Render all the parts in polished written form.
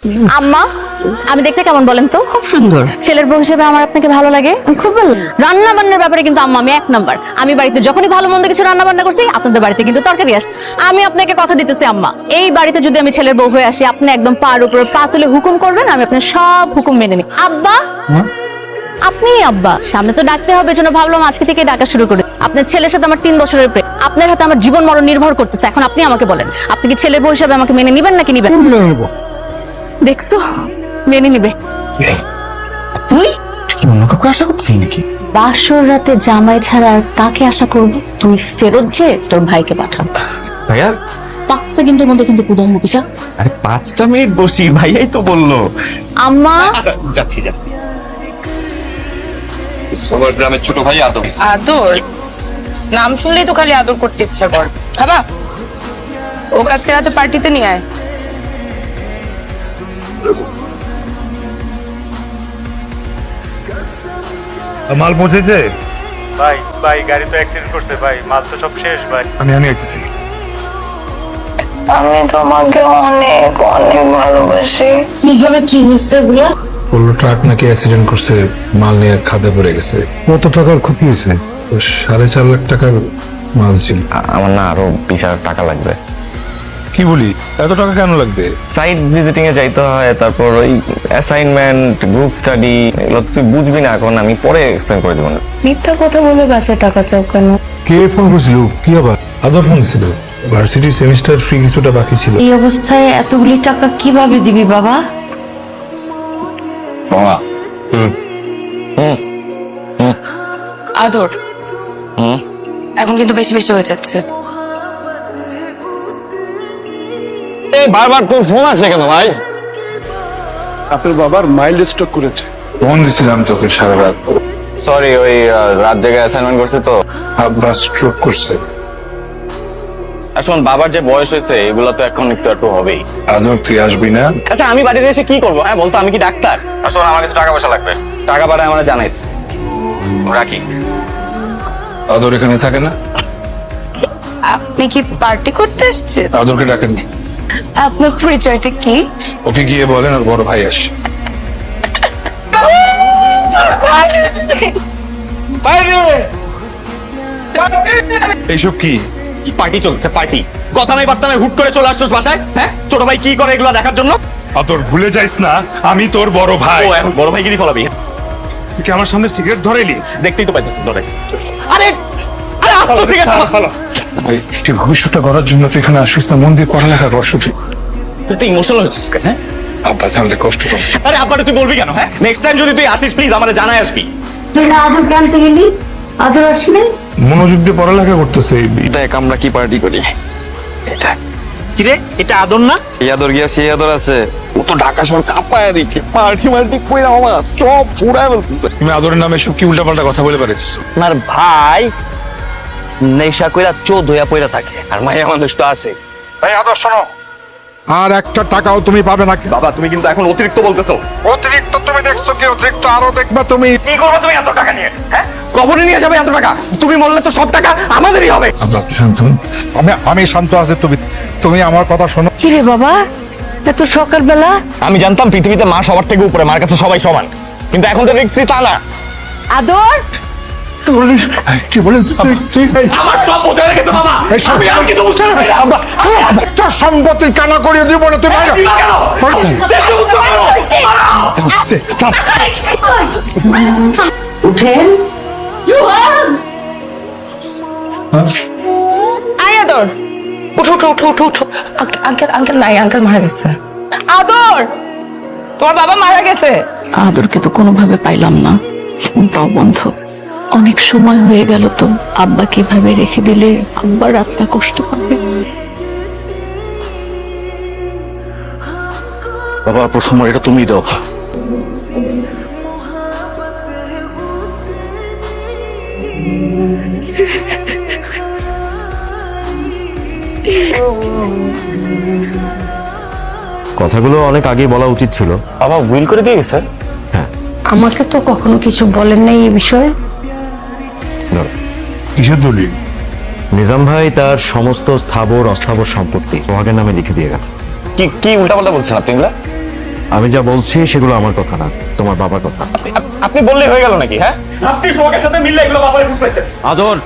আম্মা, আমি দেখতে কেমন বলেন তো? খুব সুন্দর। ছেলের বউ হিসেবে আমার আপনাকে ভালো লাগে? খুব ভালো। রান্না বান্নার ব্যাপারে কিন্তু আম্মা আমি এক নাম্বার। আমি বাড়িতে যখনই ভালো মন্দ কিছু রান্না বান্না করছি, আপনাদের বাড়িতে কিন্তু তরকারি আসছে। আমি আপনাকে কথা দিতেছি আম্মা, এই বাড়িতে যদি আমি ছেলের বউ হয়ে আসি, আপনি একদম পার উপরে পা তুলে হুকুম করবেন, আমি আপনার সব হুকুম মেনে নিই। আব্বা, আপনি আব্বা, সামনে তো ডাকতে হবে, জন্য ভাবলাম আজকে থেকে ডাকা শুরু করি। আপনার ছেলের সাথে আমার 3 বছরের প্রেম, আপনার হাতে আমার জীবন মরণ নির্ভর করতেছে। এখন আপনি আমাকে বলেন, আপনি কি ছেলের বউ হিসাবে আমাকে মেনে নিবেন নাকি নিবেন? দেখছো, মেনে নিবে। তুই কি অন্য কাউকে আশা করছিস নাকি? বাসর রাতে জামাই ছাড়া আর কাকে আশা করবি? তুই ফেরত যে তোর ভাইকে পাঠান। ভাইয়া 5 সেকেন্ডের মধ্যে কিন্তু কুদাম মুখিটা। আরে 5টা মিনিট বসি, ভাইয়াই তো বললো। আম্মা, আচ্ছা যাচ্ছি। আমার গ্রামের ছোট ভাই আদম। আদর নাম শুনলেই তো খালি আদর করতে ইচ্ছা কর। খাবা ও আজকে রাতে পার্টিতে নিয়ে আয়। মাল পৌঁছেছে? ভাই গাড়ি তো অ্যাক্সিডেন্ট করছে ভাই, মাল তো সব শেষ ভাই। আমি আসতেছি। আমি তোমাকে অনেক অনেক ভালোবাসি। কিভাবে কি হচ্ছে এগুলো? বললো ট্রাক নাকি অ্যাক্সিডেন্ট করছে, মাল নিয়ে খাদে পড়ে গেছে। কত টাকার ক্ষতি হয়েছে? 4.5 লাখ টাকার মাল ছিল। আমার না আরো 20,000 টাকা লাগবে। কি বলি, এত টাকা কেন লাগবে? সাইট ভিজিটিং এ যাইতে হয়, তারপর ওই অ্যাসাইনমেন্ট, গ্রুপ স্টাডি, এগুলো তুই বুঝবি না, এখন আমি পরে এক্সপ্লেন করে দেবো না। মিথ্যা কথা বলে বাসায় টাকা চাও কেন? কে ফোন করছিল? কি আবার? আদর ফোন ছিল। ভার্সিটি সেমিস্টার ফ্রি কিছুটা বাকি ছিল। এই অবস্থায় এতগুলি টাকা কিভাবে দিবি বাবা? বাবা আদর এখন কিন্তু বেশি বেশি হয়ে যাচ্ছে। বারবার তোর ফোন আসে কেন ভাই? আপনার বাবার মাইল্ড স্ট্রোক করেছে। ফোন দিছিলাম তোকে সারা রাত। সরি, ওই রাত জায়গায় অ্যাসাইনমেন্ট করছে তো। আব্বা স্ট্রোক করছে। এখন বাবার যে বয়স হয়েছে, এগুলো তো এখন একটু একটু হবেই। আদর তুই আসবি না? আচ্ছা আমি বাড়িতে এসে কি করবো? হ্যাঁ বলতো, আমি কি ডাক্তার? আসলে আমার কাছে টাকা পয়সা লাগবে, টাকা পাঠায় আমার জানাইস। রাখি। আদর এখানে থাকে না? আপনি কি পার্টি করতে এসেছেন? আদরকে ডাকেন। আপনার পরিচয়টা কি? ওকে গিয়ে বলেন আর বড় ভাই আসে। এইসব কি? পার্টি চলছে, পার্টি। কথা নাই বার্তা নাই, হুট করে চলে আসছোস বাসায়। হ্যাঁ, ছোট ভাই কি করে এগুলো দেখার জন্য। আদর ভুলে যাইস না, আমি তোর বড় ভাই। ও এখন বড় ভাইগিরি ফলাবি? তুই কি আমার সামনে সিগারেট ধরাইলি? দেখতেই তো পাইতেছিস ধরাইছি। আরে আরে আস্তে সিগারেট। তুই ভবিষ্যৎটা গড়ার জন্য তুই এখানে আসিস না, মন দিয়ে পড়ালেখা কর শুধু। তুই তো ইমোশনাল হচ্ছিস কেন? হ্যাঁ, আব্বা জানলে কষ্ট পাবে। আরে আব্বারে তুই বলবি কেন? হ্যাঁ, নেক্সট টাইম যদি তুই আসিস প্লিজ আমারে জানাই আসবি। তুই না আদর আনতে গেলি, আদর আসলে মনোযোগ দিয়ে পড়ালেখা করতেছে। দেখ আমরা কি পার্টি করি। কিরে, এটা আদর না? এই আদর গিয়া সেই আদর আছে। ও তো ঢাকা শহর কাঁপায় দিচ্ছে, পার্টি মার্টি কইরা আমার সব ফুরায় বলতেছে। তুমি আদরের নামে সব কি উল্টাপাল্টা কথা বলে পারিস? আমার ভাই নেশা কইরা চোদ হইয়া পইরা থাকে, আর মায়া মানুষ তো আছে। এই আদর শোনো, আর একটা টাকাও তুমি পাবে না। বাবা তুমি কিন্তু এখন অতিরিক্ত বলতেছো। অতিরিক্ত তুমি দেখছো কি? অতিরিক্ত আরো দেখবা তুমি। কি করবে তুমি এত টাকা নিয়ে? হ্যাঁ, কবরে নিয়ে যাবে এত টাকা? তুমি মরলে তো সব টাকা আমাদেরই হবে। আব্বা আপনি শান্ত হন। আমি শান্ত আছি। তুমি আমার কথা শোনো। কি রে বাবা, এত সকালবেলা? আমি জানতাম পৃথিবীতে মা সবার থেকে উপরে, মার কাছে সবাই সমান, কিন্তু এখন তো দেখছি তা না। আদর কি বলেন? আমার সব বোঝা রেখেছে বাবা। আমি আর কিছু বুঝতে পারি না। তোর সম্পত্তি কানা করিয়ে দিব না তুমি। দিবা কেন? দেখো চলো। উঠেন। আয় আদর, উঠো উঠো উঠো উঠো উঠো। আঙ্কেল আঙ্কেল নাই, আঙ্কেল মারা গেছে। আদর, তোমার বাবা মারা গেছে। আদরকে তো কোনোভাবে পাইলাম না, ফোনটাও বন্ধ। অনেক সময় হয়ে গেল তো, আব্বা কিভাবে রেখে দিলে আব্বার রাতটা কষ্ট পাবে। বাবা প্রথম এটা তুমি দাও। কথাগুলো অনেক আগে বলা উচিত ছিল। বাবা উইল করে দিয়ে গেছে। আমাকে তো কখনো কিছু বলেন নাই এই বিষয়ে। কিসের দলিল? নিজাম ভাই তার সমস্ত স্থাবর অস্থাবর সম্পত্তি সোহাগের নামে লিখে দিয়ে গেছে। কি কি উল্টাপাল্টা বলছেন আপনি এগুলা? আমি যা বলছি সেগুলো আমার কথা না, তোমার বাবার কথা। আপনি বললেই হয়ে গেল নাকি? হ্যাঁ, আপনি সোহাগের সাথে মিললে এগুলো বাবারে ফুসলাইছেন। আদর,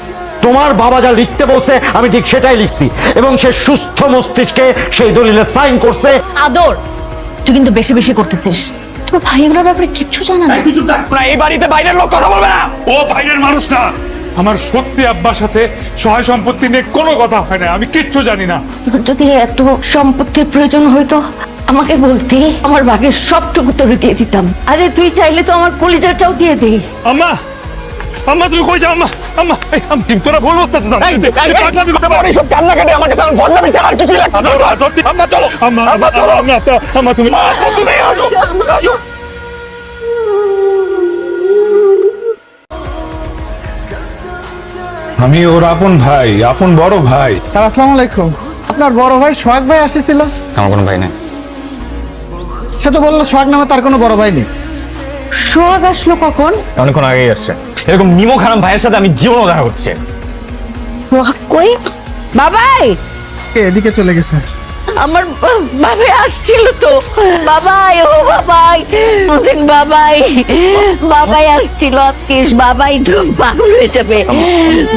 তোমার বাবা যা লিখতে বলছে আমি ঠিক সেটাই লিখছি, এবং সে সুস্থ মস্তিষ্কে সেই দলিলে সাইন করছে। আদর, তুই কিন্তু বেশি বেশি করতেছিস। তোর ভাই এগুলোর ব্যাপারে কিচ্ছু জানা না। তুই চুপ থাক। না, এই বাড়িতে বাইরের লোক কথা বলবে না। ও বাইরের মানুষ না। আমার সত্যি আব্বার সাথে সহায় সম্পত্তি নিয়ে কোনো কথা হয় না, আমি কিচ্ছু জানি না। তোর যদি এত সম্পত্তির প্রয়োজন হইতো আমাকে বলতে, আমার ভাগের সবটুকু তোর দিয়ে দিতাম। আরে তুই চাইলে তো আমার কলিজাটাও দিয়ে দে। আম্মা, আম্মা তুমি কই যাও? আম্মা, আম্মা, এই তোরা ভুল বুঝতেছিস। সব কান্না কাটে আমার কাছে আমার বদনামি ছাড়া আর কিছুই লাগবে না। আম্মা চলো। আম্মা, আম্মা, আম্মা তুমি তুমি আসো। আমি ওর আপন ভাই, আপন বড় ভাই। স্যার আসসালামু আলাইকুম। আপনার বড় ভাই সোহাগ ভাই আসছিল। আমার কোনো ভাই নাই। সে তো বললো সোহাগ নামে তার কোনো বড় ভাই নেই। সোহাগ আসলো কখন? অনেকক্ষণ আগেই আসছে। এরকম নিমক হারাম ভাইয়ের সাথে আমি জীবনও দেখা করছি। সোহাগ কই? বাবাই, এদিকে চলে গেছে। আমার বাবাই আসছিল তো। বাবাই, ও বাবাই, ওদিন বাবাই, বাবাই আসছিল আজকে। বাবাই তো পাগল হয়ে যাবে।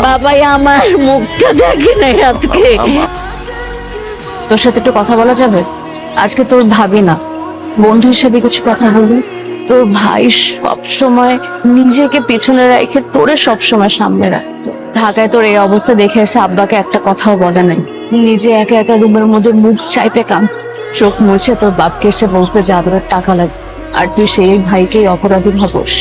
বাবাই আমার মুখটা দেখে নাই আজকে। তোর সাথে একটু কথা বলা যাবে? আজকে তোর ভাবি না, বন্ধু হিসেবে কিছু কথা বলবি? তোর ভাই সব সময় নিজেকে পিছনে রেখে তোরে সব সময় সামনে রাখছে। ঢাকায় তোর এই অবস্থা দেখে এসে আব্বাকে একটা কথাও বলে নাই। নিজে একা একা রুমের মধ্যে মুখ চাইপে কাঁদছে। চোখ মুছে তোর বাপকে এসে বলছে যে আদরের টাকা লাগবে, আর তুই সেই ভাইকেই অপরাধী ভাবস।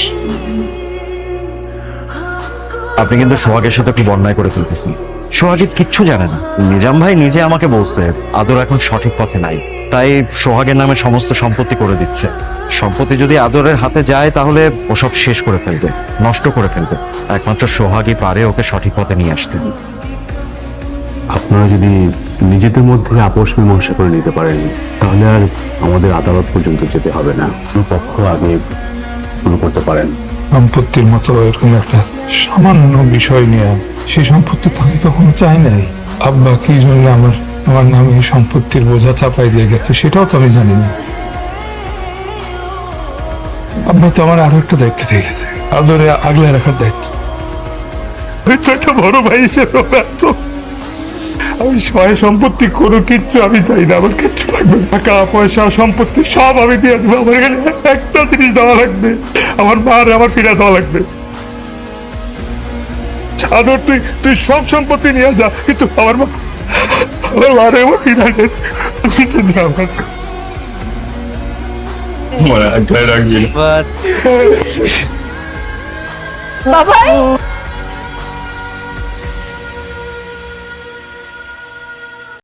আপনি কিন্তু সোহাগের সাথে খুব অন্যায় করে ফেলতেছেন। সোহাগের কিচ্ছু জানে না। নিজাম ভাই নিজে আমাকে বলছে আদর এখন সঠিক পথে নাই, তাই সোহাগের নামে সমস্ত সম্পত্তি করে দিচ্ছে। সম্পত্তি যদি আদরের হাতে যায় তাহলে ও সব শেষ করে ফেলবে, নষ্ট করে ফেলবে। একমাত্র সোহাগই পারে ওকে সঠিক পথে নিয়ে আসতে। আপনারা যদি নিজেদের মধ্যে আপোষ মীমাংসা করে নিতে পারেন তাহলে আর আমাদের আদালত পর্যন্ত যেতে হবে না। পক্ষ আগে শুরু করতে পারেন। সম্পত্তির মতো এরকম একটা সামান্য বিষয় নিয়ে সেই সম্পত্তি তো আমি কখনো চাই নাই। আব্বা কি জন্য আমার নামে এই সম্পত্তির বোঝা চাপাই দিয়ে গেছে সেটাও তো আমি জানি না। আব্বা তো আমার আরো একটা দায়িত্ব দিয়ে গেছে, আদরে আগলে রাখার দায়িত্ব। একটা বড় ভাই হিসেবে ব্যর্থ। আমি সহায় সম্পত্তি কোনো কিচ্ছু আমি চাই না, আমার কিচ্ছু লাগবে না। টাকা পয়সা সম্পত্তি সব আমি দিয়ে দেবো। আমার এখানে একটা জিনিস দেওয়া লাগবে, আমার মার আমার ফিরে দেওয়া লাগবে। আদর তুই সব সম্পত্তি নিয়ে যা, কিন্তু আমার মারে আমার ফিরে দে আমার বাবাই